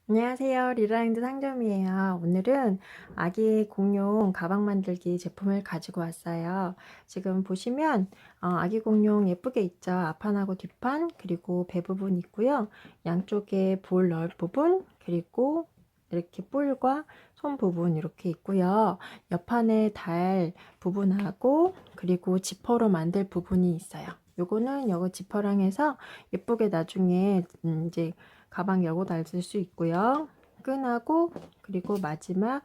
안녕하세요. 리라랜드 상점이에요. 오늘은 아기 공룡 가방 만들기 제품을 가지고 왔어요. 지금 보시면 아기 공룡 예쁘게 있죠. 앞판하고 뒷판 그리고 배 부분 있고요. 양쪽에 볼 넣을 부분 그리고 이렇게 뿔과 손 부분 이렇게 있고요. 옆판에 달 부분하고 그리고 지퍼로 만들 부분이 있어요. 요거는 요거 지퍼랑 해서 예쁘게 나중에 이제 가방 여고 달을 수 있고요. 끈하고 그리고 마지막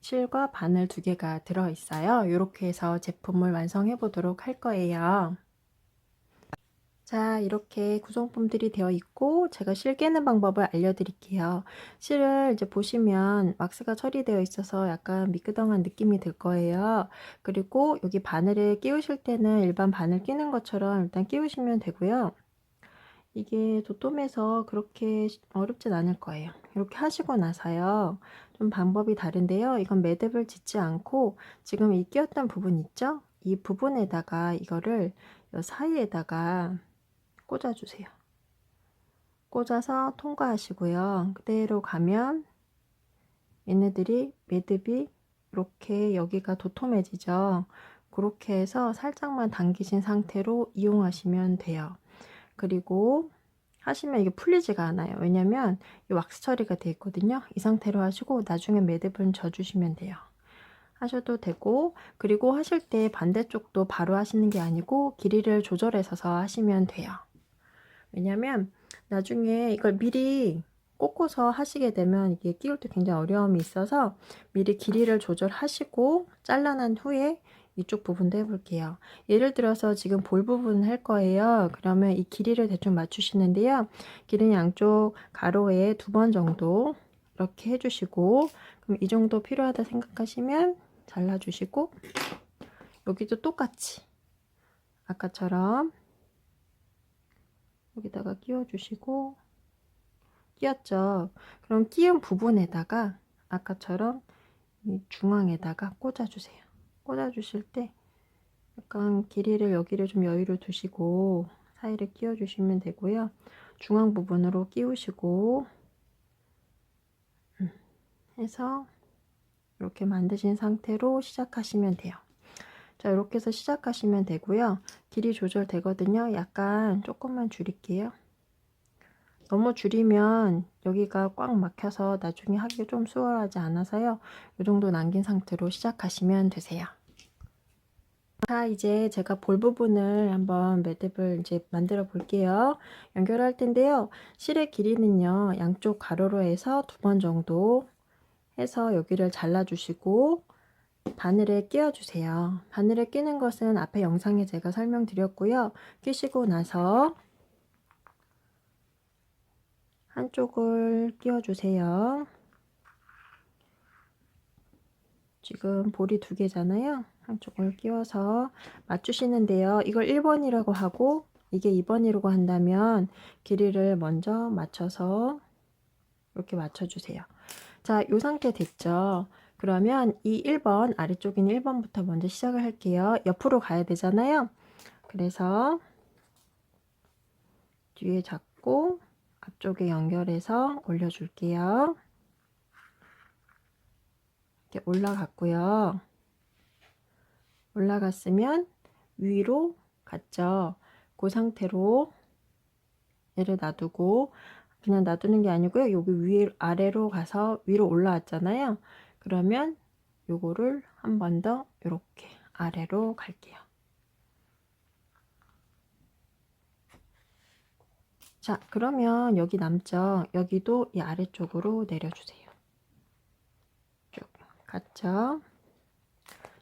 실과 바늘 두 개가 들어 있어요. 이렇게 해서 제품을 완성해 보도록 할 거예요. 자, 이렇게 구성품들이 되어 있고 제가 실 깨는 방법을 알려드릴게요. 실을 이제 보시면 왁스가 처리되어 있어서 약간 미끄덩한 느낌이 들 거예요. 그리고 여기 바늘을 끼우실 때는 일반 바늘 끼는 것처럼 일단 끼우시면 되고요. 이게 도톰해서 그렇게 어렵진 않을 거예요. 이렇게 하시고 나서요. 좀 방법이 다른데요. 이건 매듭을 짓지 않고 지금 이 끼었던 부분 있죠? 이 부분에다가 이거를 이 사이에다가 꽂아주세요. 꽂아서 통과하시고요. 그대로 가면 얘네들이 매듭이 이렇게 여기가 도톰해지죠. 그렇게 해서 살짝만 당기신 상태로 이용하시면 돼요. 그리고 하시면 이게 풀리지가 않아요. 왜냐면 이 왁스 처리가 되어 있거든요. 이 상태로 하시고 나중에 매듭은 져주시면 돼요. 하셔도 되고, 그리고 하실 때 반대쪽도 바로 하시는 게 아니고 길이를 조절해서 하시면 돼요. 왜냐면 나중에 이걸 미리 꽂고서 하시게 되면 이게 끼울 때 굉장히 어려움이 있어서 미리 길이를 조절하시고 잘라난 후에 이쪽 부분도 해볼게요. 예를 들어서 지금 볼 부분 할 거예요. 그러면 이 길이를 대충 맞추시는데요. 길이는 양쪽 가로에 2번 정도 이렇게 해주시고, 그럼 이 정도 필요하다 생각하시면 잘라주시고, 여기도 똑같이 아까처럼 여기다가 끼워주시고, 끼웠죠. 그럼 끼운 부분에다가 아까처럼 이 중앙에다가 꽂아주세요. 꽂아주실 때 약간 길이를 여기를 좀 여유를 두시고 사이를 끼워주시면 되고요. 중앙 부분으로 끼우시고 해서 이렇게 만드신 상태로 시작하시면 돼요. 자, 이렇게 해서 시작하시면 되고요. 길이 조절되거든요. 약간 조금만 줄일게요. 너무 줄이면 여기가 꽉 막혀서 나중에 하기 좀 수월하지 않아서요. 이 정도 남긴 상태로 시작하시면 되세요. 자, 이제 제가 볼 부분을 한번 매듭을 이제 만들어 볼게요. 연결할 텐데요. 실의 길이는요, 양쪽 가로로 해서 2번 정도 해서 여기를 잘라주시고 바늘에 끼워주세요. 바늘에 끼는 것은 앞에 영상에 제가 설명드렸고요. 끼시고 나서 한쪽을 끼워주세요. 지금 볼이 2개잖아요. 한쪽을 끼워서 맞추시는데요. 이걸 1번이라고 하고 이게 2번이라고 한다면 길이를 먼저 맞춰서 이렇게 맞춰주세요. 자, 이 상태 됐죠? 그러면 이 1번, 아래쪽인 1번부터 먼저 시작을 할게요. 옆으로 가야 되잖아요. 그래서 뒤에 잡고 앞쪽에 연결해서 올려줄게요. 이렇게 올라갔고요. 올라갔으면 위로 갔죠. 그 상태로 얘를 놔두고 그냥 놔두는 게 아니고요. 여기 위 아래로 가서 위로 올라왔잖아요. 그러면 요거를 한 번 더 이렇게 아래로 갈게요. 자, 그러면 여기 남죠. 여기도 이 아래쪽으로 내려주세요. 쭉 갔죠.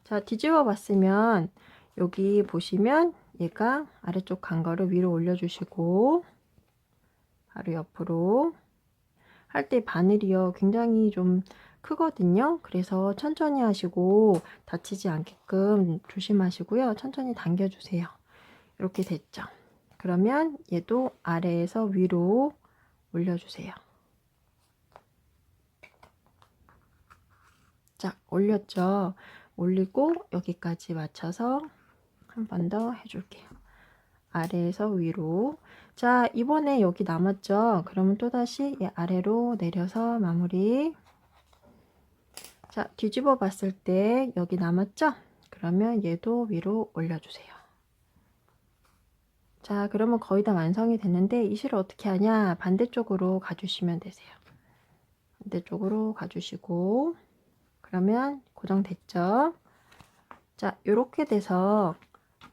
자, 뒤집어 봤으면 여기 보시면 얘가 아래쪽 간 거를 위로 올려주시고 바로 옆으로 할 때 바늘이요 굉장히 좀 크거든요. 그래서 천천히 하시고 다치지 않게끔 조심하시고요. 천천히 당겨주세요. 이렇게 됐죠. 그러면 얘도 아래에서 위로 올려주세요. 자, 올렸죠. 올리고 여기까지 맞춰서 한 번 더 해줄게요. 아래에서 위로. 자, 이번에 여기 남았죠? 그러면 또다시 아래로 내려서 마무리. 자, 뒤집어 봤을 때 여기 남았죠? 그러면 얘도 위로 올려주세요. 자, 그러면 거의 다 완성이 됐는데 이 실을 어떻게 하냐? 반대쪽으로 가주시면 되세요. 반대쪽으로 가주시고 그러면 고정됐죠? 자, 요렇게 돼서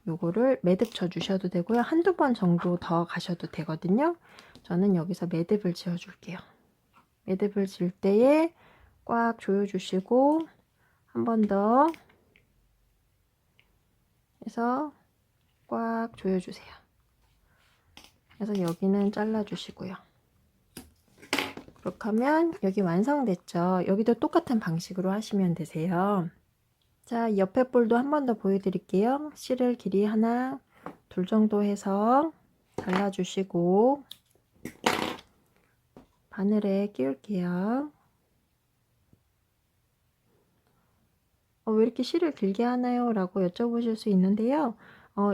요거를 매듭 쳐 주셔도 되고요. 한두 번 정도 더 가셔도 되거든요. 저는 여기서 매듭을 지어 줄게요. 매듭을 지을 때에 꽉 조여 주시고 한 번 더 해서 꽉 조여 주세요. 그래서 여기는 잘라 주시고요. 그렇게 하면 여기 완성됐죠. 여기도 똑같은 방식으로 하시면 되세요. 자, 옆에 볼도 한 번 더 보여드릴게요. 실을 길이 하나, 둘 정도 해서 잘라주시고 바늘에 끼울게요. 왜 이렇게 실을 길게 하나요? 라고 여쭤보실 수 있는데요.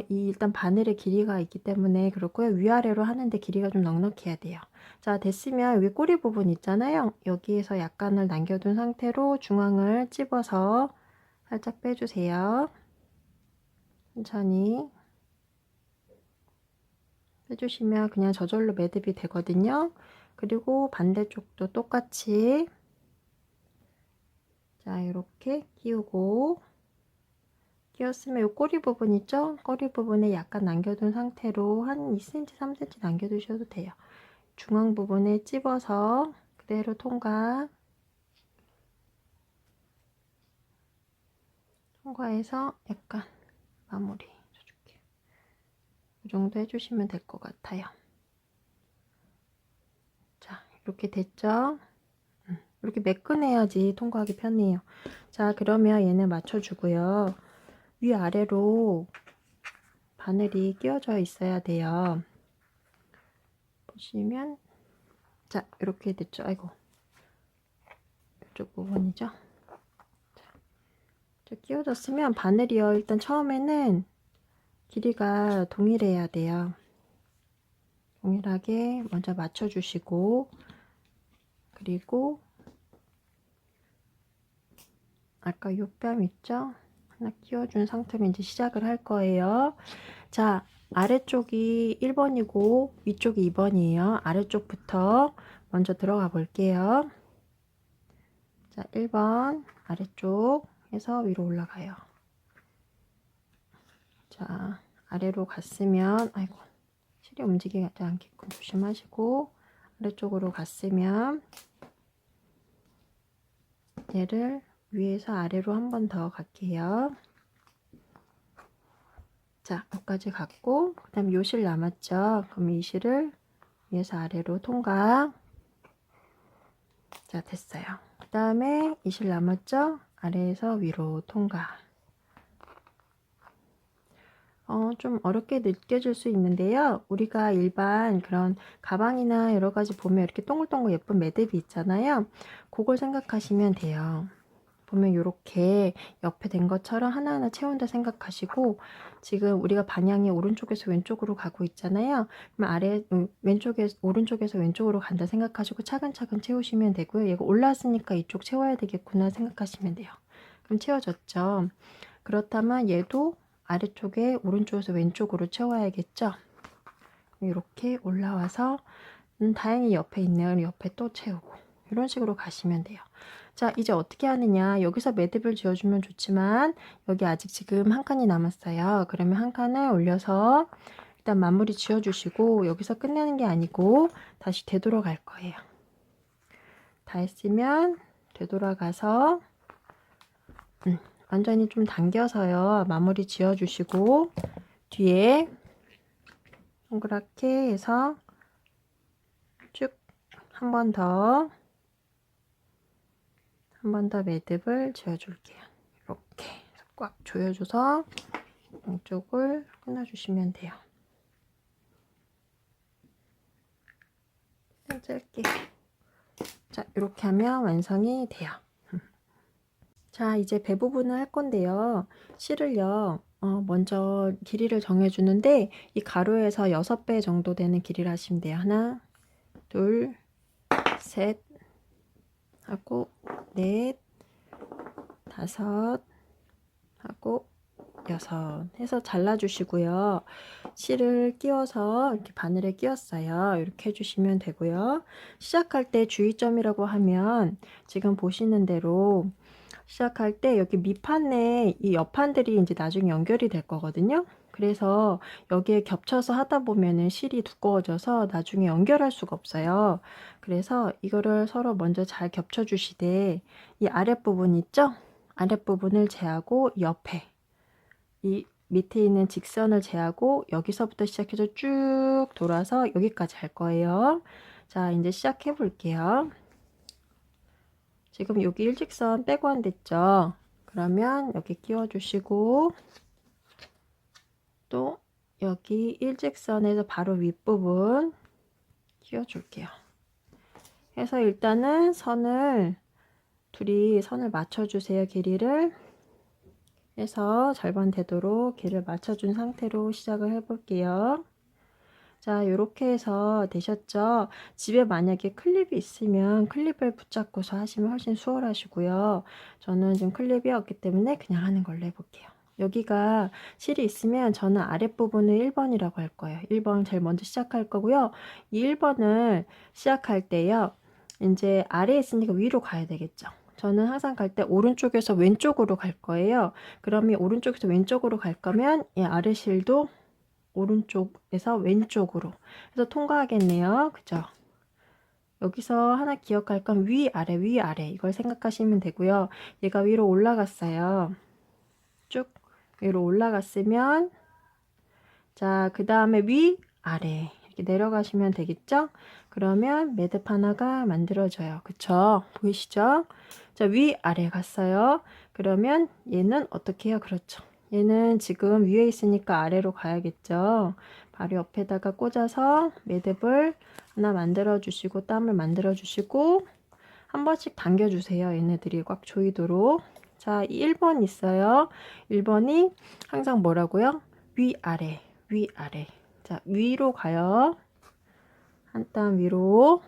일단 바늘의 길이가 있기 때문에 그렇고요. 위아래로 하는데 길이가 좀 넉넉해야 돼요. 자, 됐으면 위 꼬리 부분 있잖아요. 여기에서 약간을 남겨둔 상태로 중앙을 찝어서 살짝 빼주세요. 천천히 빼주시면 그냥 저절로 매듭이 되거든요. 그리고 반대쪽도 똑같이 자, 이렇게 끼우고 끼웠으면 이 꼬리 부분 있죠? 꼬리 부분에 약간 남겨둔 상태로 한 2cm, 3cm 남겨두셔도 돼요. 중앙 부분에 찝어서 그대로 통과해서 약간 마무리 해줄게요. 이 정도 해주시면 될 것 같아요. 자, 이렇게 됐죠? 이렇게 매끈해야지 통과하기 편해요. 자, 그러면 얘는 맞춰주고요. 위아래로 바늘이 끼워져 있어야 돼요. 보시면 자, 이렇게 됐죠? 아이고, 이쪽 부분이죠? 자, 끼워졌으면 바늘이요. 일단 처음에는 길이가 동일해야 돼요. 동일하게 먼저 맞춰주시고 그리고 아까 요 뺨 있죠? 하나 끼워준 상태로 이제 시작을 할 거예요. 자, 아래쪽이 1번이고 위쪽이 2번이에요. 아래쪽부터 먼저 들어가 볼게요. 자, 1번 아래쪽 해서 위로 올라가요. 자, 아래로 갔으면 아이고 실이 움직이지 않게끔 조심하시고 아래쪽으로 갔으면 얘를 위에서 아래로 한 번 더 갈게요. 자, 여기까지 갔고 그 다음에 요 실 남았죠. 그럼 이 실을 위에서 아래로 통과. 자, 됐어요. 그 다음에 이 실 남았죠. 아래에서 위로 통과. 좀 어렵게 느껴질 수 있는데요. 우리가 일반 그런 가방이나 여러 가지 보면 이렇게 동글동글 예쁜 매듭이 있잖아요. 그걸 생각하시면 돼요. 보면 이렇게 옆에 된 것처럼 하나하나 채운다 생각하시고 지금 우리가 방향이 오른쪽에서 왼쪽으로 가고 있잖아요. 그럼 오른쪽에서 왼쪽으로 간다 생각하시고 차근차근 채우시면 되고요. 얘가 올라왔으니까 이쪽 채워야 되겠구나 생각하시면 돼요. 그럼 채워졌죠. 그렇다면 얘도 아래쪽에 오른쪽에서 왼쪽으로 채워야겠죠. 이렇게 올라와서 다행히 옆에 있네요. 옆에 또 채우고 이런 식으로 가시면 돼요. 자, 이제 어떻게 하느냐. 여기서 매듭을 지어주면 좋지만 여기 아직 지금 한 칸이 남았어요. 그러면 한 칸을 올려서 일단 마무리 지어주시고 여기서 끝내는 게 아니고 다시 되돌아갈 거예요. 다 했으면 되돌아가서 완전히 좀 당겨서요. 마무리 지어주시고 뒤에 동그랗게 해서 쭉 한 번 더 매듭을 지어줄게요. 이렇게 꽉 조여줘서 양쪽을 끊어주시면 돼요. 짧게. 자, 이렇게 하면 완성이 돼요. 자, 이제 배 부분을 할 건데요. 실을요, 먼저 길이를 정해주는데 이 가로에서 6배 정도 되는 길이를 하시면 돼요. 하나, 둘, 셋 하고 넷, 다섯 하고 여섯 해서 잘라주시고요. 실을 끼워서 이렇게 바늘에 끼웠어요. 이렇게 해주시면 되고요. 시작할 때 주의점이라고 하면 지금 보시는 대로 시작할 때 여기 밑판에 이 옆판들이 이제 나중에 연결이 될 거거든요. 그래서 여기에 겹쳐서 하다 보면은 실이 두꺼워져서 나중에 연결할 수가 없어요. 그래서 이거를 서로 먼저 잘 겹쳐 주시되 이 아랫부분 있죠? 아랫부분을 제하고 옆에 이 밑에 있는 직선을 제하고 여기서부터 시작해서 쭉 돌아서 여기까지 할 거예요. 자, 이제 시작해 볼게요. 지금 여기 일직선 빼고 안 됐죠? 그러면 여기 끼워 주시고 또 여기 일직선에서 바로 윗부분 끼워 줄게요. 해서 일단은 둘이 선을 맞춰 주세요. 길이를 해서 절반 되도록 길을 맞춰 준 상태로 시작을 해 볼게요. 자, 요렇게 해서 되셨죠? 집에 만약에 클립이 있으면 클립을 붙잡고서 하시면 훨씬 수월하시고요. 저는 지금 클립이 없기 때문에 그냥 하는 걸로 해볼게요. 여기가 실이 있으면 저는 아랫부분을 1번이라고 할 거예요. 1번 제일 먼저 시작할 거고요. 이 1번을 시작할 때요. 이제 아래에 있으니까 위로 가야 되겠죠. 저는 항상 갈 때 오른쪽에서 왼쪽으로 갈 거예요. 그러면 오른쪽에서 왼쪽으로 갈 거면 이 아래 실도 오른쪽에서 왼쪽으로 해서 통과하겠네요. 그죠? 여기서 하나 기억할 건 위아래 위아래 이걸 생각하시면 되고요. 얘가 위로 올라갔어요. 쭉 위로 올라갔으면 자, 그 다음에 위아래 이렇게 내려가시면 되겠죠? 그러면 매듭 하나가 만들어져요. 그쵸? 보이시죠? 자, 위아래 갔어요. 그러면 얘는 어떻게 해요? 그렇죠. 얘는 지금 위에 있으니까 아래로 가야겠죠. 바로 옆에다가 꽂아서 매듭을 하나 만들어 주시고 땀을 만들어 주시고 한 번씩 당겨 주세요. 얘네들이 꽉 조이도록. 자, 1번 있어요. 1번이 항상 뭐라고요? 위아래 위아래. 자, 위로 가요. 한 땀 위로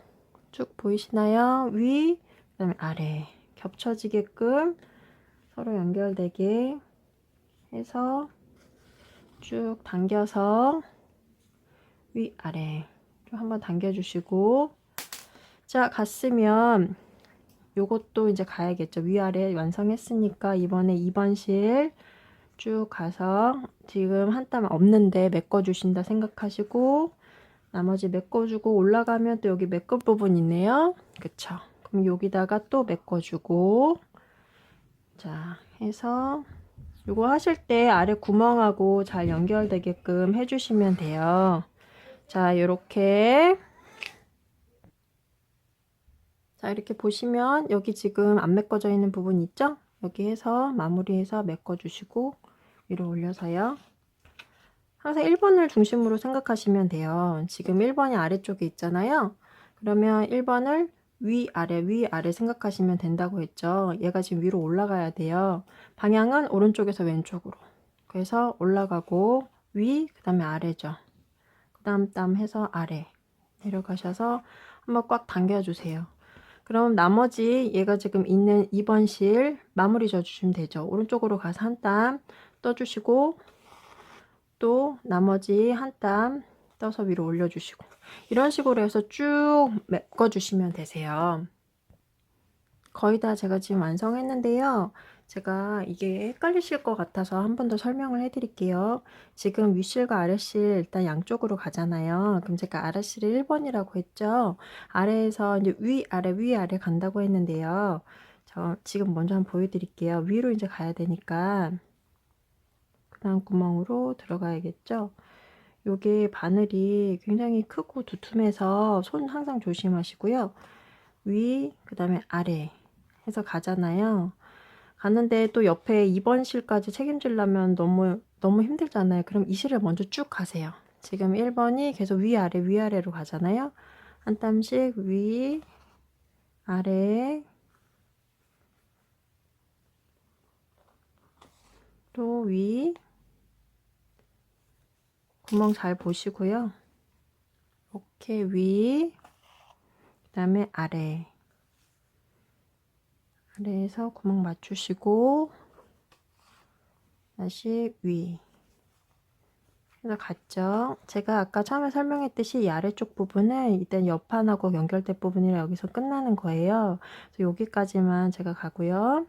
쭉 보이시나요? 위, 그 다음에 아래 겹쳐지게끔 서로 연결되게 해서 쭉 당겨서 위아래 좀 한번 당겨주시고 자, 갔으면 요것도 이제 가야겠죠. 위아래 완성했으니까 이번에 2번 실 쭉 가서 지금 한 땀 없는데 메꿔주신다 생각하시고 나머지 메꿔주고 올라가면 또 여기 메꿀 부분 있네요. 그쵸? 그럼 여기다가 또 메꿔주고 자 해서 이거 하실 때 아래 구멍하고 잘 연결되게끔 해주시면 돼요. 자, 요렇게 자 이렇게 보시면 여기 지금 안 메꿔져 있는 부분 있죠? 여기 해서 마무리해서 메꿔주시고 위로 올려서요. 항상 1번을 중심으로 생각하시면 돼요. 지금 1번이 아래쪽에 있잖아요. 그러면 1번을 위아래 생각하시면 된다고 했죠. 얘가 지금 위로 올라가야 돼요. 방향은 오른쪽에서 왼쪽으로. 그래서 올라가고 그 다음에 아래죠. 그 다음 땀 해서 아래 내려가셔서 한번 꽉 당겨주세요. 그럼 나머지 얘가 지금 있는 2번 실 마무리 져주시면 되죠. 오른쪽으로 가서 한 땀 떠주시고 또 나머지 한 땀 떠서 위로 올려주시고 이런 식으로 해서 쭉 메꿔주시면 되세요. 거의 다 제가 지금 완성했는데요. 제가 이게 헷갈리실 것 같아서 한 번 더 설명을 해드릴게요. 지금 윗실과 아랫실 일단 양쪽으로 가잖아요. 그럼 제가 아랫실을 1번이라고 했죠. 아래에서 이제 위아래 간다고 했는데요. 저 지금 먼저 한번 보여드릴게요. 위로 이제 가야 되니까 그 다음 구멍으로 들어가야겠죠. 요게 바늘이 굉장히 크고 두툼해서 손 항상 조심하시고요. 그 다음에 아래 해서 가잖아요. 가는데 또 옆에 2번 실까지 책임지려면 너무 힘들잖아요. 그럼 이 실을 먼저 쭉 가세요. 지금 1번이 계속 위아래로 가잖아요. 한 땀씩 아래 또 구멍 잘 보시고요. 이렇게 위, 그 다음에 아래. 아래에서 구멍 맞추시고 다시 위. 그래서 갔죠. 제가 아까 처음에 설명했듯이 이 아래쪽 부분은 일단 옆판하고 연결될 부분이라 여기서 끝나는 거예요. 그래서 여기까지만 제가 가고요.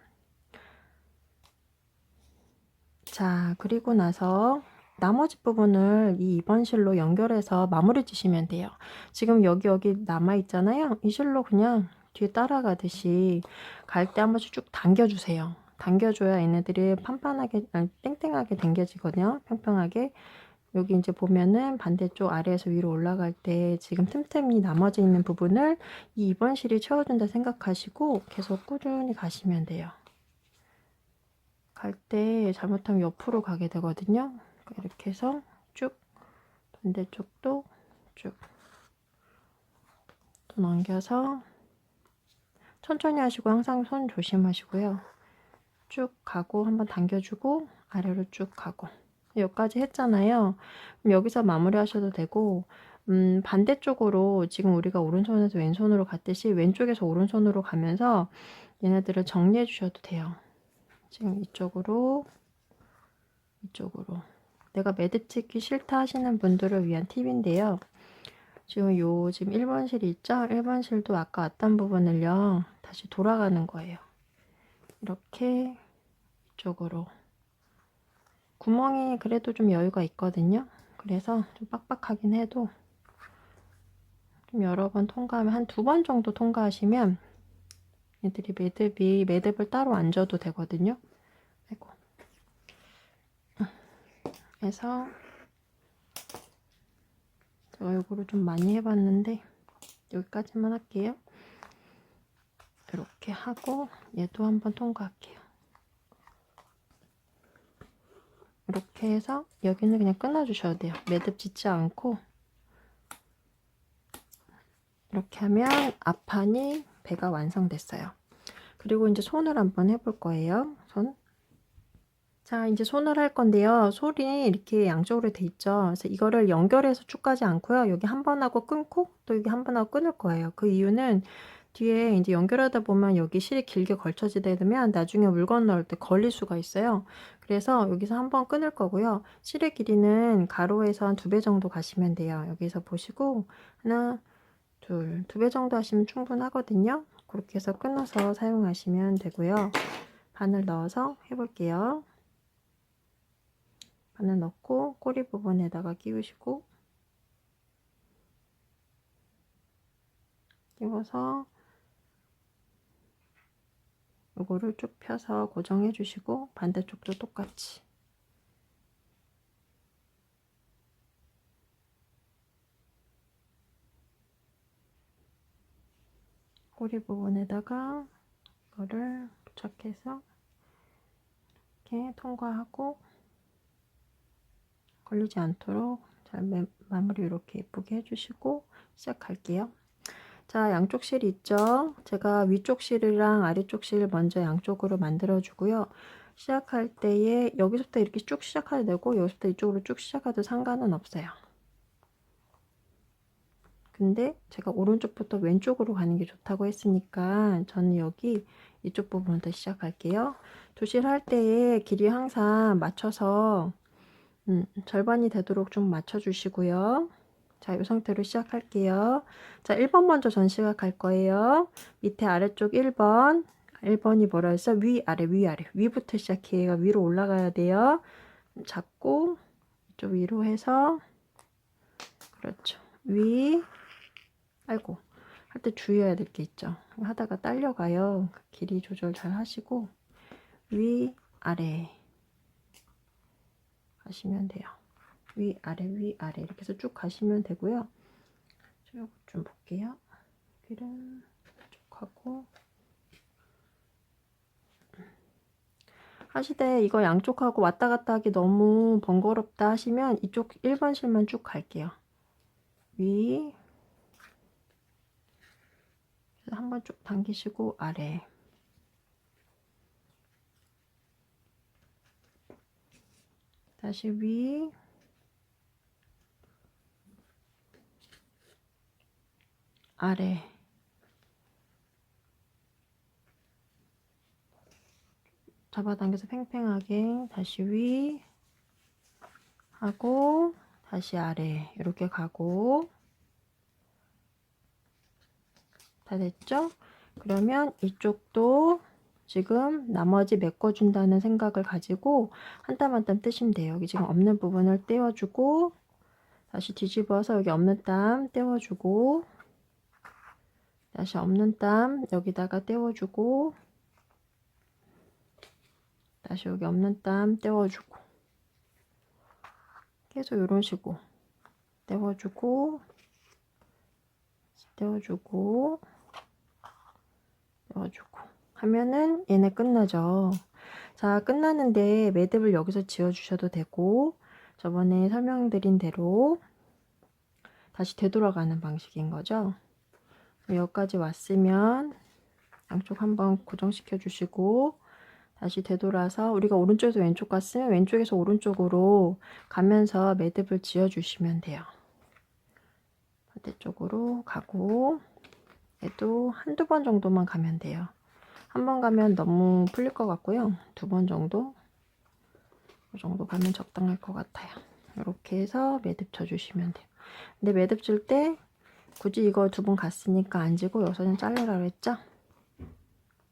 자, 그리고 나서 나머지 부분을 이 2번 실로 연결해서 마무리 지시면 돼요. 지금 여기 남아 있잖아요. 이 실로 그냥 뒤에 따라가듯이 갈 때 한 번씩 쭉 당겨주세요. 당겨줘야 얘네들이 판판하게, 아니, 땡땡하게 당겨지거든요. 평평하게. 여기 이제 보면은 반대쪽 아래에서 위로 올라갈 때 지금 틈틈이 나머지 있는 부분을 이 2번 실이 채워준다 생각하시고 계속 꾸준히 가시면 돼요. 갈 때 잘못하면 옆으로 가게 되거든요. 이렇게 해서 쭉 반대쪽도 쭉 또 넘겨서 천천히 하시고 항상 손 조심하시고요. 쭉 가고 한번 당겨주고 아래로 쭉 가고 여기까지 했잖아요. 그럼 여기서 마무리 하셔도 되고 반대쪽으로 지금 우리가 오른손에서 왼손으로 갔듯이 왼쪽에서 오른손으로 가면서 얘네들을 정리해 주셔도 돼요. 지금 이쪽으로 내가 매듭 찍기 싫다 하시는 분들을 위한 팁인데요. 지금 지금 1번 실이 있죠? 1번 실도 아까 왔던 부분을요. 다시 돌아가는 거예요. 이렇게 이쪽으로. 구멍이 그래도 좀 여유가 있거든요. 그래서 좀 빡빡하긴 해도 좀 여러 번 통과하면 한 2번 정도 통과하시면 얘들이 매듭을 따로 안 줘도 되거든요. 아이고. 그래서 제가 요거를 좀 많이 해봤는데 여기까지만 할게요. 이렇게 하고 얘도 한번 통과할게요. 이렇게 해서 여기는 그냥 끊어주셔도 돼요. 매듭 짓지 않고 이렇게 하면 앞판이 배가 완성됐어요. 그리고 이제 손을 한번 해볼 거예요. 자, 이제 손을 할 건데요. 솔이 이렇게 양쪽으로 돼 있죠. 그래서 이거를 연결해서 쭉 가지 않고요. 여기 한 번 하고 끊고 또 여기 한 번 하고 끊을 거예요. 그 이유는 뒤에 이제 연결하다 보면 여기 실이 길게 걸쳐지다 보면 나중에 물건 넣을 때 걸릴 수가 있어요. 그래서 여기서 한 번 끊을 거고요. 실의 길이는 가로에서 한 2배 정도 가시면 돼요. 여기서 보시고 하나, 둘, 2배 정도 하시면 충분하거든요. 그렇게 해서 끊어서 사용하시면 되고요. 바늘 넣어서 해볼게요. 바늘 넣고 꼬리 부분에다가 끼우시고 끼워서 요거를 쭉 펴서 고정해 주시고 반대쪽도 똑같이 꼬리 부분에다가 이거를 부착해서 이렇게 통과하고 걸리지 않도록 잘 마무리 이렇게 예쁘게 해주시고 시작할게요. 자, 양쪽 실이 있죠? 제가 위쪽 실이랑 아래쪽 실 먼저 양쪽으로 만들어 주고요. 시작할 때에 여기서부터 이렇게 쭉 시작해도 되고 여기서부터 이쪽으로 쭉 시작해도 상관은 없어요. 근데 제가 오른쪽부터 왼쪽으로 가는 게 좋다고 했으니까 저는 여기 이쪽 부분부터 시작할게요. 도실 할 때에 길이 항상 맞춰서 절반이 되도록 좀 맞춰 주시고요. 자, 이 상태로 시작할게요. 자, 1번 먼저 전 시작할 거예요. 밑에 아래쪽 1번. 1번이 뭐라 했어? 위아래, 위아래. 위부터 시작해요. 위로 올라가야 돼요. 잡고 이쪽 위로 해서 그렇죠. 위. 아이고. 할 때 주의해야 될 게 있죠. 하다가 딸려가요. 길이 조절 잘 하시고 위, 아래 하시면 돼요. 위아래 위아래 이렇게 해서 쭉 가시면 되고요. 쭉 좀 볼게요. 여기를 쭉 하고 하시되 이거 양쪽하고 왔다 갔다 하기 너무 번거롭다 하시면 이쪽 1번 실만 쭉 갈게요. 위 한번 쭉 당기시고 아래 다시 위 아래, 잡아당겨서 팽팽하게 다시 위 하고 다시 아래 이렇게 가고. 다 됐죠? 그러면 이쪽도 지금 나머지 메꿔준다는 생각을 가지고 한 땀 한 땀 떼시면 돼요. 여기 지금 없는 부분을 떼어주고 다시 뒤집어서 여기 없는 땀 떼어주고 다시 없는 땀 여기다가 떼어주고 다시 여기 없는 땀 떼어주고 계속 이런 식으로 떼어주고 떼어주고 떼어주고 하면은 얘네 끝나죠. 자, 끝나는데 매듭을 여기서 지어 주셔도 되고 저번에 설명드린 대로 다시 되돌아가는 방식인 거죠. 여기까지 왔으면 양쪽 한번 고정시켜 주시고 다시 되돌아서 우리가 오른쪽에서 왼쪽 갔으면 왼쪽에서 오른쪽으로 가면서 매듭을 지어 주시면 돼요. 반대쪽으로 가고 얘도 한두 번 정도만 가면 돼요. 한 번 가면 너무 풀릴 것 같고요. 두 번 정도 이 정도 가면 적당할 것 같아요. 이렇게 해서 매듭 쳐주시면 돼요. 근데 매듭 줄 때 굳이 이거 두 번 갔으니까 안 지고 여기서는 자르라고 했죠?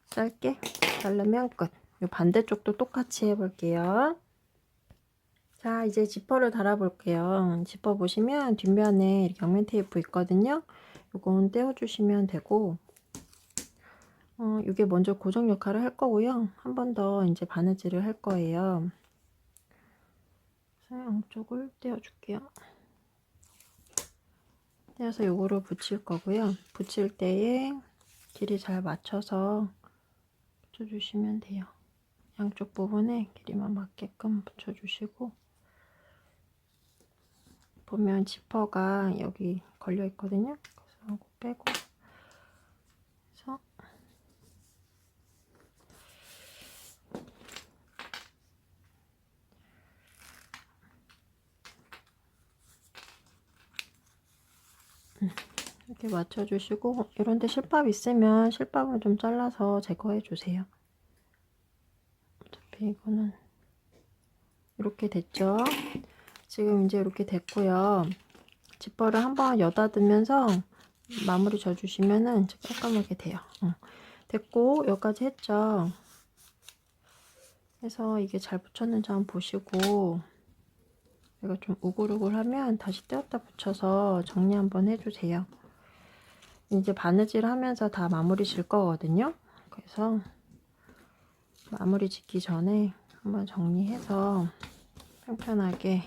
짧게 자르면 끝. 이 반대쪽도 똑같이 해볼게요. 자, 이제 지퍼를 달아 볼게요. 지퍼 보시면 뒷면에 이렇게 양면 테이프 있거든요. 이건 떼어주시면 되고 이게 먼저 고정 역할을 할 거고요. 한 번 더 이제 바느질을 할 거예요. 그래서 양쪽을 떼어줄게요. 떼어서 요거를 붙일 거고요. 붙일 때에 길이 잘 맞춰서 붙여주시면 돼요. 양쪽 부분에 길이만 맞게끔 붙여주시고 보면 지퍼가 여기 걸려 있거든요. 그래서 이거 빼고 그래서 이렇게 맞춰주시고 이런데 실밥 있으면 실밥을 좀 잘라서 제거해 주세요. 어차피 이거는 이렇게 됐죠. 지금 이제 이렇게 됐고요. 지퍼를 한번 여닫으면서 마무리 져주시면은 깔끔하게 돼요. 됐고 여기까지 했죠. 그래서 이게 잘 붙였는지 한번 보시고 이거 좀 우글우글하면 다시 떼었다 붙여서 정리 한번 해주세요. 이제 바느질 하면서 다 마무리 질 거거든요. 그래서 마무리 짓기 전에 한번 정리해서 편편하게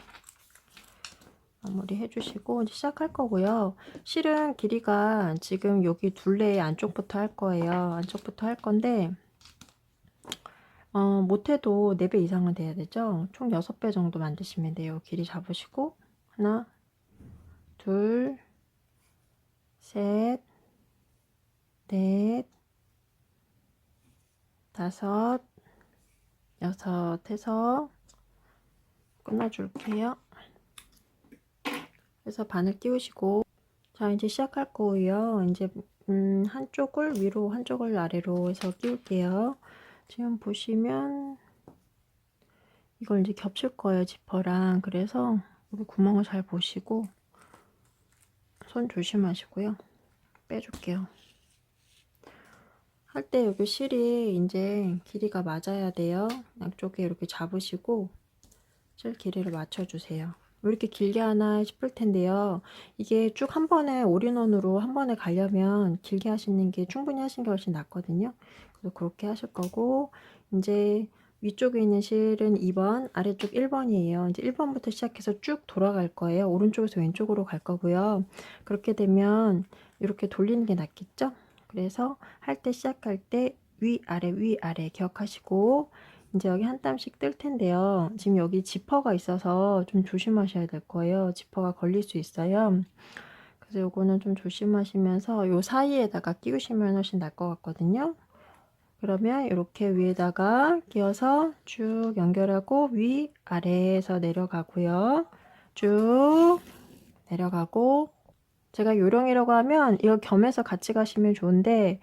마무리 해주시고 이제 시작할 거고요. 실은 길이가 지금 여기 둘레 안쪽부터 할 거예요. 안쪽부터 할 건데 못해도 4배 이상은 돼야 되죠. 총 6배 정도 만드시면 돼요. 길이 잡으시고 하나 둘 셋 넷 다섯 여섯 해서 끊어줄게요. 그래서 바늘 끼우시고 자 이제 시작할 거예요. 이제 한쪽을 위로 한쪽을 아래로 해서 끼울게요. 지금 보시면 이걸 이제 겹칠 거예요, 지퍼랑. 그래서 여기 구멍을 잘 보시고 손 조심하시고요. 빼줄게요. 할 때 여기 실이 이제 길이가 맞아야 돼요. 양쪽에 이렇게 잡으시고 실 길이를 맞춰주세요. 왜 이렇게 길게 하나 싶을 텐데요. 이게 쭉 한 번에 올인원으로 한 번에 가려면 길게 하시는 게 충분히 하시는 게 훨씬 낫거든요. 그래서 그렇게 하실 거고 이제 위쪽에 있는 실은 2번, 아래쪽 1번이에요. 이제 1번부터 시작해서 쭉 돌아갈 거예요. 오른쪽에서 왼쪽으로 갈 거고요. 그렇게 되면 이렇게 돌리는 게 낫겠죠? 그래서 할 때 시작할 때 위아래 기억하시고 이제 여기 한 땀씩 뜰 텐데요. 지금 여기 지퍼가 있어서 좀 조심하셔야 될 거예요. 지퍼가 걸릴 수 있어요. 그래서 요거는 좀 조심하시면서 요 사이에다가 끼우시면 훨씬 나을 것 같거든요. 그러면 이렇게 위에다가 끼워서 쭉 연결하고 위아래에서 내려가고요. 쭉 내려가고 제가 요령이라고 하면 이거 겸해서 같이 가시면 좋은데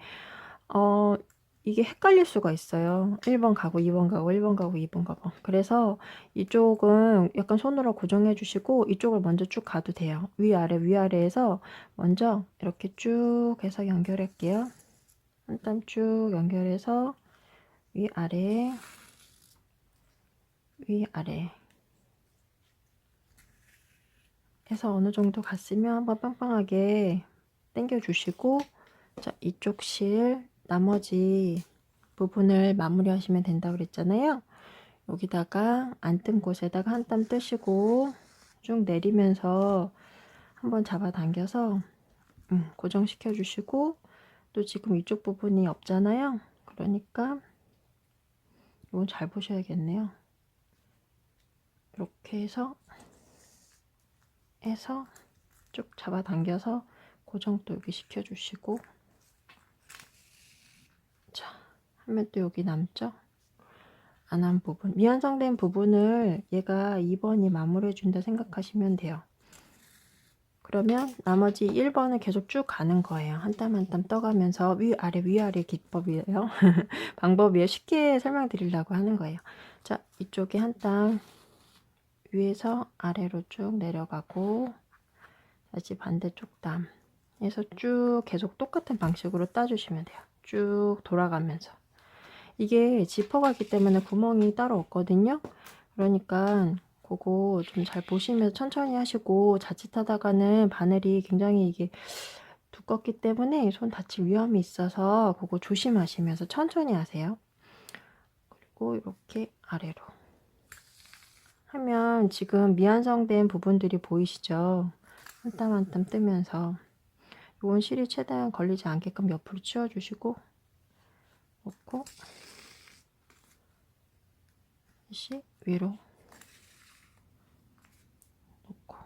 이게 헷갈릴 수가 있어요. 1번 가고 2번 가고 1번 가고 2번 가고. 그래서 이쪽은 약간 손으로 고정해 주시고 이쪽을 먼저 쭉 가도 돼요. 위아래 위아래에서 먼저 이렇게 쭉 해서 연결할게요. 한 땀 쭉 연결해서 위아래 위아래 해서 어느 정도 갔으면 한번 빵빵하게 당겨 주시고, 자, 이쪽 실 나머지 부분을 마무리 하시면 된다고 그랬잖아요. 여기다가 안 뜬 곳에다가 한 땀 뜨시고 쭉 내리면서 한번 잡아당겨서 고정시켜 주시고, 또 지금 이쪽 부분이 없잖아요. 그러니까 이건 잘 보셔야겠네요. 이렇게 해서 쭉 잡아당겨서 고정도 여기 시켜주시고, 자, 하면 또 여기 남죠? 안 한 부분, 미완성된 부분을 얘가 2번이 마무리해 준다 생각하시면 돼요. 그러면 나머지 1번을 계속 쭉 가는 거예요. 한 땀 한 땀 떠가면서 위아래 기법이에요. 방법이에요. 쉽게 설명드리려고 하는 거예요. 자, 이쪽에 한 땀 위에서 아래로 쭉 내려가고, 다시 반대쪽 땀 해서 쭉 계속 똑같은 방식으로 따주시면 돼요. 쭉 돌아가면서. 이게 지퍼가기 때문에 구멍이 따로 없거든요. 그러니까 그거 좀 잘 보시면서 천천히 하시고, 자칫하다가는 바늘이 굉장히 이게 두껍기 때문에 손 다칠 위험이 있어서 그거 조심하시면서 천천히 하세요. 그리고 이렇게 아래로 하면 지금 미완성된 부분들이 보이시죠? 한 땀 한 땀 뜨면서 이건 실이 최대한 걸리지 않게끔 옆으로 치워주시고 놓고, 다시 위로 놓고.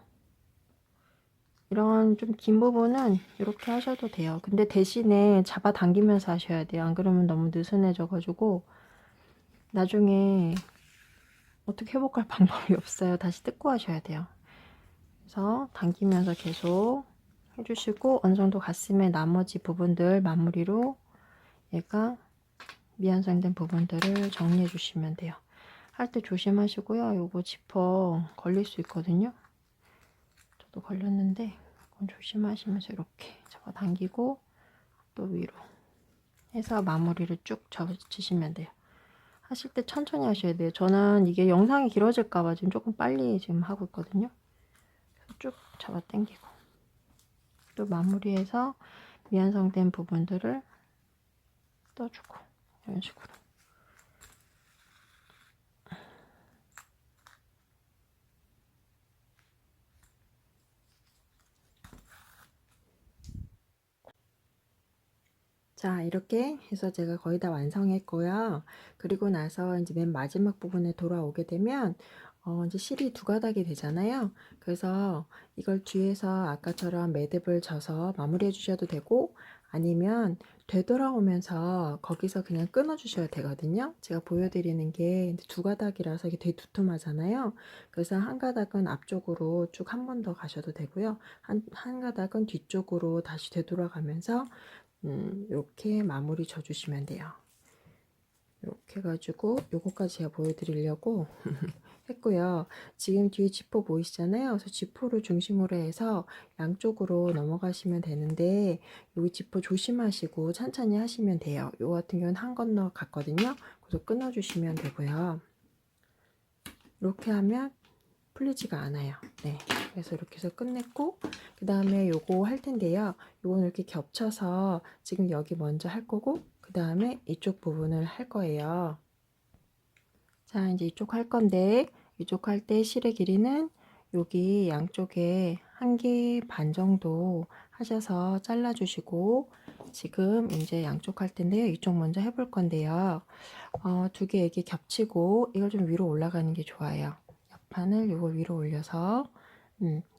이런 좀 긴 부분은 이렇게 하셔도 돼요. 근데 대신에 잡아당기면서 하셔야 돼요. 안 그러면 너무 느슨해져 가지고 나중에 어떻게 회복할 방법이 없어요. 다시 뜯고 하셔야 돼요. 그래서 당기면서 계속 해주시고, 어느 정도 갔으면 나머지 부분들 마무리로 얘가 미완성된 부분들을 정리해 주시면 돼요. 할 때 조심하시고요. 요거 지퍼 걸릴 수 있거든요. 저도 걸렸는데 그건 조심하시면서 이렇게 잡아당기고 또 위로 해서 마무리를 쭉 접으시면 돼요. 하실 때 천천히 하셔야 돼요. 저는 이게 영상이 길어질까봐 지금 조금 빨리 지금 하고 있거든요. 쭉 잡아 당기고 또 마무리해서 미완성된 부분들을 떠주고, 이런 식으로. 자, 이렇게 해서 제가 거의 다 완성했고요. 그리고 나서 이제 맨 마지막 부분에 돌아오게 되면 이제 실이 두 가닥이 되잖아요. 그래서 이걸 뒤에서 아까처럼 매듭을 져서 마무리해 주셔도 되고, 아니면 되돌아오면서 거기서 그냥 끊어 주셔야 되거든요. 제가 보여드리는 게 두 가닥이라서 이게 되게 두툼하잖아요. 그래서 한 가닥은 앞쪽으로 쭉 한 번 더 가셔도 되고요. 한 가닥은 뒤쪽으로 다시 되돌아가면서 이렇게 마무리 져주시면 돼요. 이렇게 해가지고 요거까지 제가 보여드리려고 했고요. 지금 뒤에 지퍼 보이시잖아요. 그래서 지퍼를 중심으로 해서 양쪽으로 넘어가시면 되는데, 여기 지퍼 조심하시고 천천히 하시면 돼요. 요 같은 경우는 한 건너 갔거든요. 그래서 끊어주시면 되고요. 이렇게 하면 풀리지가 않아요. 네, 그래서 이렇게 해서 끝냈고, 그 다음에 요거 할 텐데요. 요거는 이렇게 겹쳐서 지금 여기 먼저 할 거고, 그 다음에 이쪽 부분을 할 거예요. 자, 이제 이쪽 할 건데, 이쪽 할 때 실의 길이는 여기 양쪽에 1개 반 정도 하셔서 잘라 주시고, 지금 이제 양쪽 할 텐데요. 이쪽 먼저 해볼 건데요. 2개 이렇게 겹치고 이걸 좀 위로 올라가는 게 좋아요. 옆판을 요거 위로 올려서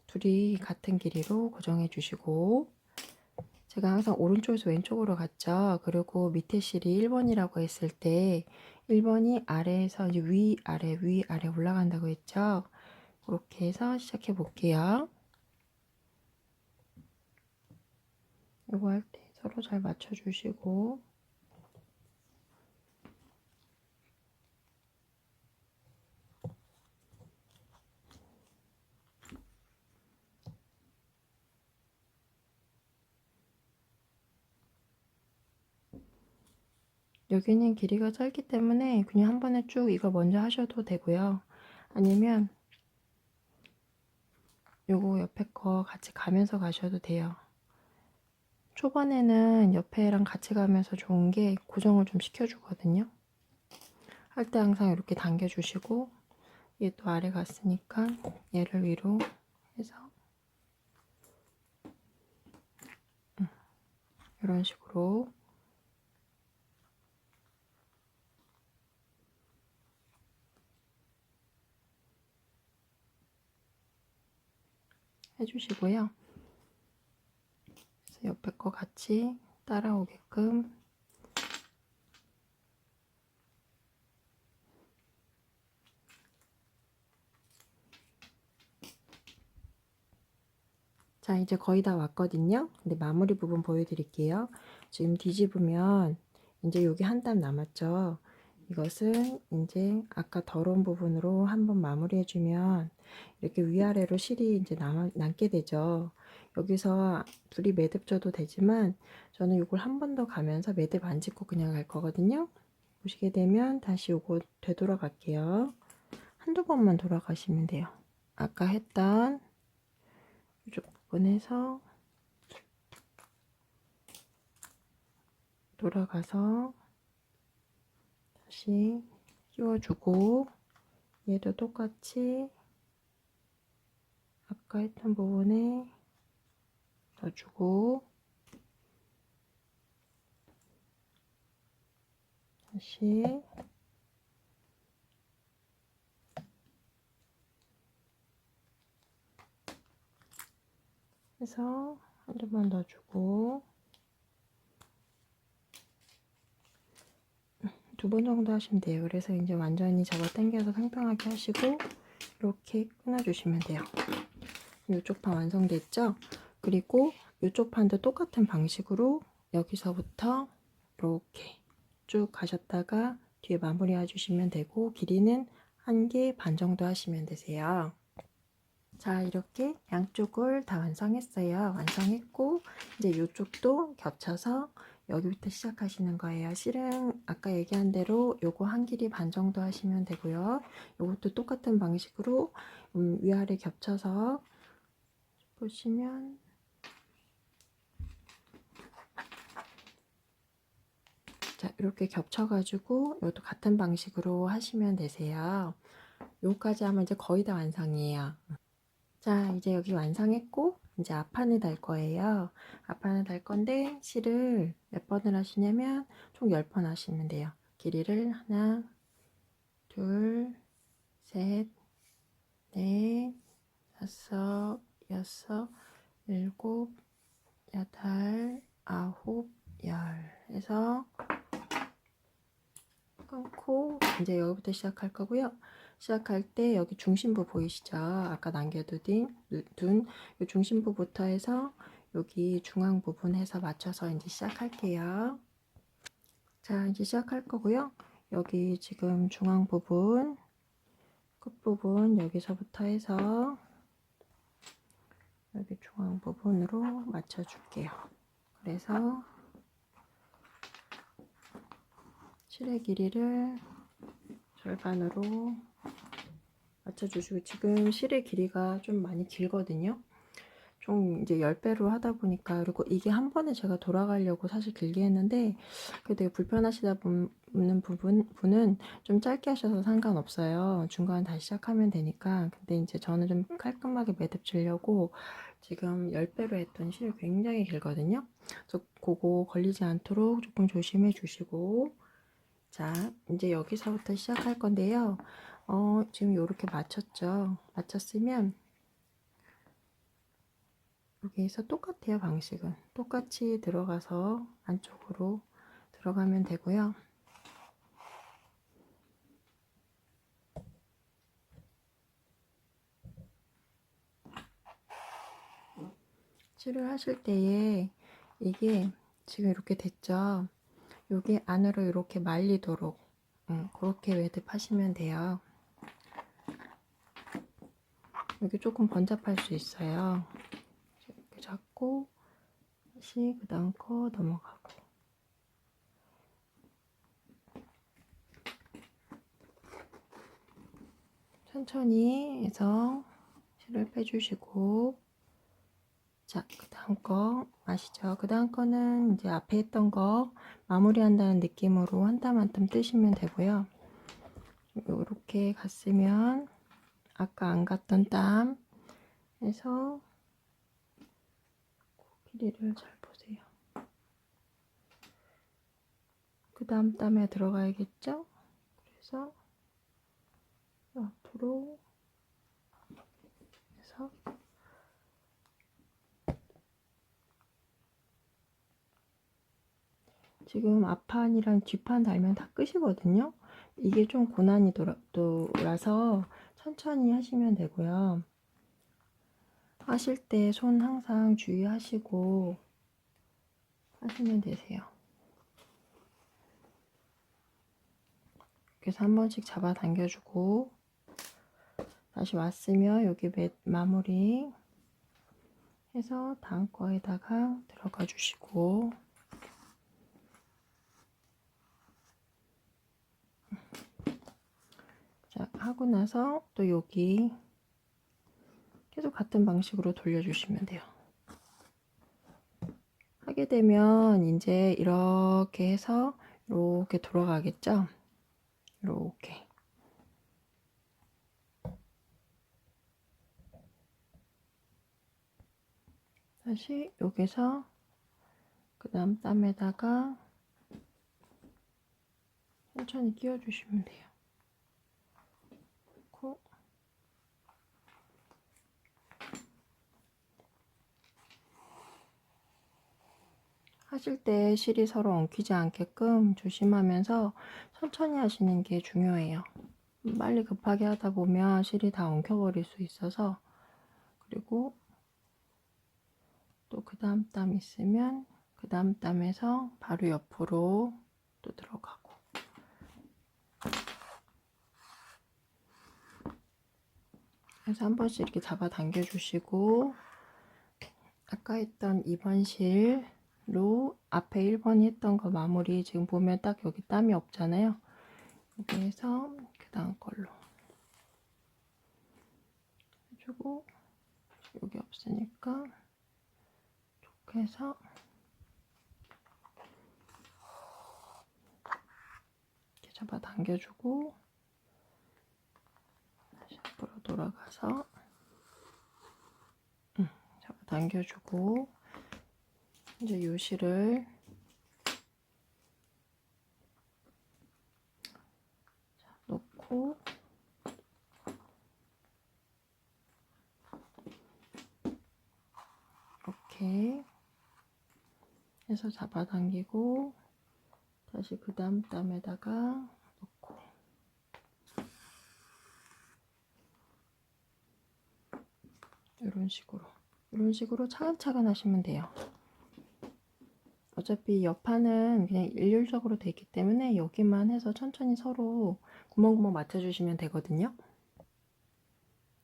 둘이 같은 길이로 고정해 주시고, 제가 항상 오른쪽에서 왼쪽으로 갔죠. 그리고 밑에 실이 1번이라고 했을 때 1번이 아래에서 이제 위아래 올라간다고 했죠. 그렇게 해서 시작해 볼게요. 이거 할 때 서로 잘 맞춰주시고, 여기는 길이가 짧기 때문에 그냥 한 번에 쭉 이걸 먼저 하셔도 되고요. 아니면 요거 옆에 거 같이 가면서 가셔도 돼요. 초반에는 옆에랑 같이 가면서 좋은 게 고정을 좀 시켜주거든요. 할 때 항상 이렇게 당겨주시고, 얘 또 아래 갔으니까 얘를 위로 해서 이런 식으로 해주시고요. 그래서 옆에 거 같이 따라오게끔 자, 이제 거의 다 왔거든요. 근데 마무리 부분 보여드릴게요. 지금 뒤집으면 이제 여기 한 땀 남았죠. 이것은 이제 아까 더러운 부분으로 한번 마무리해주면 이렇게 위아래로 실이 이제 남게 되죠. 여기서 둘이 매듭 줘도 되지만 저는 이걸 한 번 더 가면서 매듭 안 짓고 그냥 갈 거거든요. 보시게 되면 다시 요거 되돌아갈게요. 한두 번만 돌아가시면 돼요. 아까 했던 이쪽 부분에서 돌아가서 다시 끼워주고, 얘도 똑같이 아까 했던 부분에 넣어주고, 다시 해서 한두 번 넣어주고, 두 번 정도 하시면 돼요. 그래서 이제 완전히 잡아당겨서 팽팽하게 하시고 이렇게 끊어주시면 돼요. 이쪽 판 완성됐죠? 그리고 이쪽 판도 똑같은 방식으로 여기서부터 이렇게 쭉 가셨다가 뒤에 마무리 해주시면 되고, 길이는 1개 반 정도 하시면 되세요. 자, 이렇게 양쪽을 다 완성했어요. 완성했고 이제 이쪽도 겹쳐서 여기부터 시작하시는 거예요. 실은 아까 얘기한 대로 요거 한 길이 반 정도 하시면 되고요. 요것도 똑같은 방식으로 위아래 겹쳐서 보시면 자, 이렇게 겹쳐가지고 이것도 같은 방식으로 하시면 되세요. 요까지 하면 이제 거의 다 완성이에요. 자, 이제 여기 완성했고 이제 앞판을 달 거예요. 앞판을 달 건데 실을 몇 번을 하시냐면 총 10번 하시면 돼요. 길이를 하나, 둘, 셋, 넷, 다섯, 여섯, 일곱, 여덟, 아홉, 열 해서 끊고 이제 여기부터 시작할 거고요. 시작할 때 여기 중심부 보이시죠? 아까 남겨둔 이 중심부부터 해서 여기 중앙 부분 해서 맞춰서 이제 시작할게요. 자, 이제 시작할 거고요. 여기 지금 중앙 부분, 끝부분 여기서부터 해서 여기 중앙 부분으로 맞춰 줄게요. 그래서 실의 길이를 절반으로 맞춰주시고, 지금 실의 길이가 좀 많이 길거든요. 좀 이제 10배로 하다 보니까, 그리고 이게 한 번에 제가 돌아가려고 사실 길게 했는데 그게 되게 불편하시다 보는 분은 좀 짧게 하셔도 상관없어요. 중간 다시 시작하면 되니까. 근데 이제 저는 좀 깔끔하게 매듭 지려고 지금 10배로 했던 실이 굉장히 길거든요. 그래서 그거 걸리지 않도록 조금 조심해 주시고, 자, 이제 여기서부터 시작할 건데요. 지금 이렇게 맞췄죠. 맞췄으면 여기서 똑같아요. 방식은 똑같이 들어가서 안쪽으로 들어가면 되고요. 칠을 하실 때에 이게 지금 이렇게 됐죠. 여기 안으로 이렇게 말리도록 그렇게 매듭하시면 돼요. 여기 조금 번잡할 수 있어요. 이렇게 잡고 다시 그 다음 거 넘어가고, 천천히 해서 실을 빼주시고, 자, 그 다음 거 아시죠? 그 다음 거는 이제 앞에 했던 거 마무리한다는 느낌으로 한 땀 한 땀 뜨시면 되고요. 이렇게 갔으면 아까 안 갔던 땀 해서 길이를 잘 보세요. 그 다음 땀에 들어가야겠죠? 그래서 앞으로 해서 지금 앞판이랑 뒷판 달면 다 끝이거든요. 이게 좀 고난이 돌아서 천천히 하시면 되고요. 하실 때 손 항상 주의하시고 하시면 되세요. 그래서 한 번씩 잡아 당겨주고, 다시 왔으면 여기 마무리 해서 다음 거에다가 들어가 주시고, 자, 하고 나서 또 여기 계속 같은 방식으로 돌려주시면 돼요. 하게 되면 이제 이렇게 해서 이렇게 돌아가겠죠? 이렇게. 다시 여기서 그 다음 땀에다가 천천히 끼워주시면 돼요. 그리고 하실 때 실이 서로 엉키지 않게끔 조심하면서 천천히 하시는 게 중요해요. 빨리 급하게 하다 보면 실이 다 엉켜버릴 수 있어서. 그리고 또 그 다음 땀 있으면 그 다음 땀에서 바로 옆으로 또 들어가고, 그래서 한 번씩 이렇게 잡아 당겨 주시고, 아까 했던 2번 실로 앞에 1번이 했던 거 마무리, 지금 보면 딱 여기 땀이 없잖아요. 여기에서 그 다음 걸로 해주고, 여기 없으니까 이렇게 해서 이렇게 잡아 당겨주고, 다시 앞으로 돌아가서 잡아 당겨주고, 이제 요 실을 놓고 이렇게 해서 잡아당기고, 다시 그 다음 땀에다가 놓고, 이런 식으로 차근차근 하시면 돼요. 어차피 옆판은 그냥 일률적으로 돼 있기 때문에 여기만 해서 천천히 서로 구멍구멍 맞춰주시면 되거든요.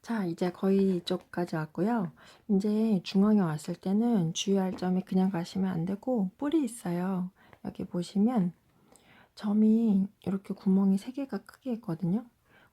자, 이제 거의 이쪽까지 왔고요. 이제 중앙에 왔을 때는 주의할 점이, 그냥 가시면 안 되고 뿔이 있어요. 여기 보시면 점이 이렇게 구멍이 3개가 크게 있거든요.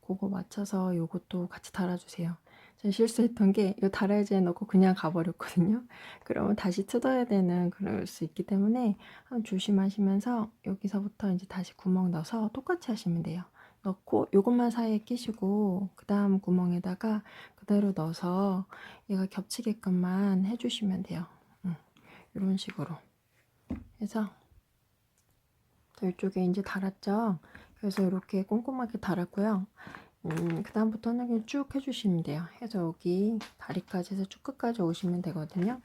그거 맞춰서 요것도 같이 달아주세요. 전 실수했던 게 이거 달아야지 해놓고 그냥 가버렸거든요. 그러면 다시 뜯어야 되는 그럴 수 있기 때문에 한번 조심하시면서 여기서부터 이제 다시 구멍 넣어서 똑같이 하시면 돼요. 넣고 요것만 사이에 끼시고 그 다음 구멍에다가 그대로 넣어서 얘가 겹치게끔만 해주시면 돼요. 이런 식으로 해서 이쪽에 이제 달았죠. 그래서 이렇게 꼼꼼하게 달았고요. 그 다음부터는 그냥 쭉 해주시면 돼요. 해서 여기 다리까지 해서 쭉 끝까지 오시면 되거든요.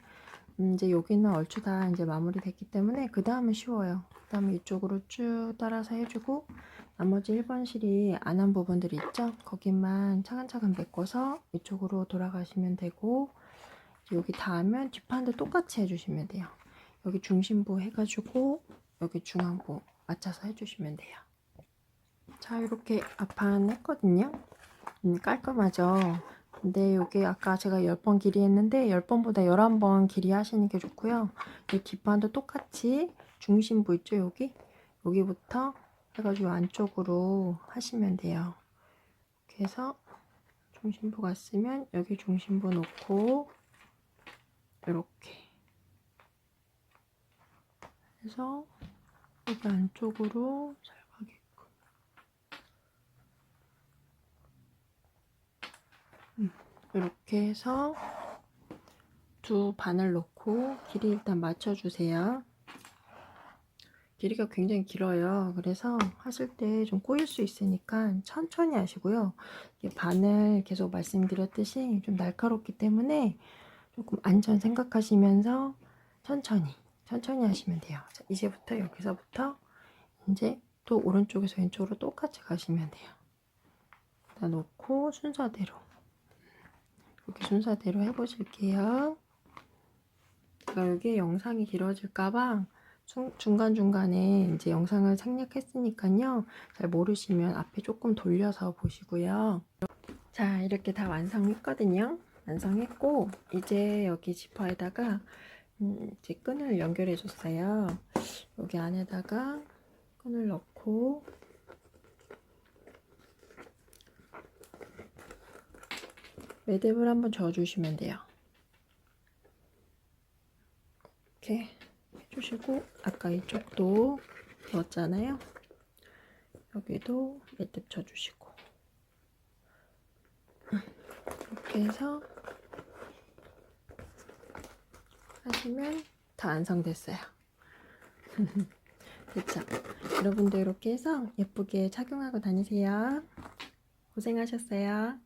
이제 여기는 얼추 다 이제 마무리 됐기 때문에 그 다음은 쉬워요. 그 다음에 이쪽으로 쭉 따라서 해주고, 나머지 1번 실이 안 한 부분들이 있죠. 거기만 차근차근 메꿔서 이쪽으로 돌아가시면 되고, 여기 닿으면 뒷판도 똑같이 해주시면 돼요. 여기 중심부 해가지고 여기 중앙부 맞춰서 해주시면 돼요. 자, 이렇게 앞판 했거든요. 깔끔하죠? 근데 여기 아까 제가 10번 길이 했는데 10번보다 11번 길이 하시는 게 좋고요. 이 뒷판도 똑같이 중심부 있죠? 여기부터 해가지고 안쪽으로 하시면 돼요. 이렇게 해서 중심부 갔으면 여기 중심부 놓고 이렇게 해서 여기 안쪽으로 잘 가게끔 이렇게 해서 두 바늘 놓고 길이 일단 맞춰주세요. 길이가 굉장히 길어요. 그래서 하실 때 좀 꼬일 수 있으니까 천천히 하시고요. 바늘 계속 말씀드렸듯이 좀 날카롭기 때문에 조금 안전 생각하시면서 천천히 하시면 돼요. 자, 이제부터 여기서부터 이제 또 오른쪽에서 왼쪽으로 똑같이 가시면 돼요. 일단 놓고 순서대로 이렇게 순서대로 해보실게요. 제가 여기 영상이 길어질까봐 중간중간에 이제 영상을 생략했으니까요. 잘 모르시면 앞에 조금 돌려서 보시고요. 자, 이렇게 다 완성했거든요. 완성했고 이제 여기 지퍼에다가 이제 끈을 연결해 줬어요. 여기 안에다가 끈을 넣고 매듭을 한번 저어주시면 돼요. 이렇게 해주시고 아까 이쪽도 넣었잖아요. 여기도 매듭 쳐주시고 이렇게 해서 하시면 다 완성됐어요. 됐죠? 여러분도 이렇게 해서 예쁘게 착용하고 다니세요. 고생하셨어요.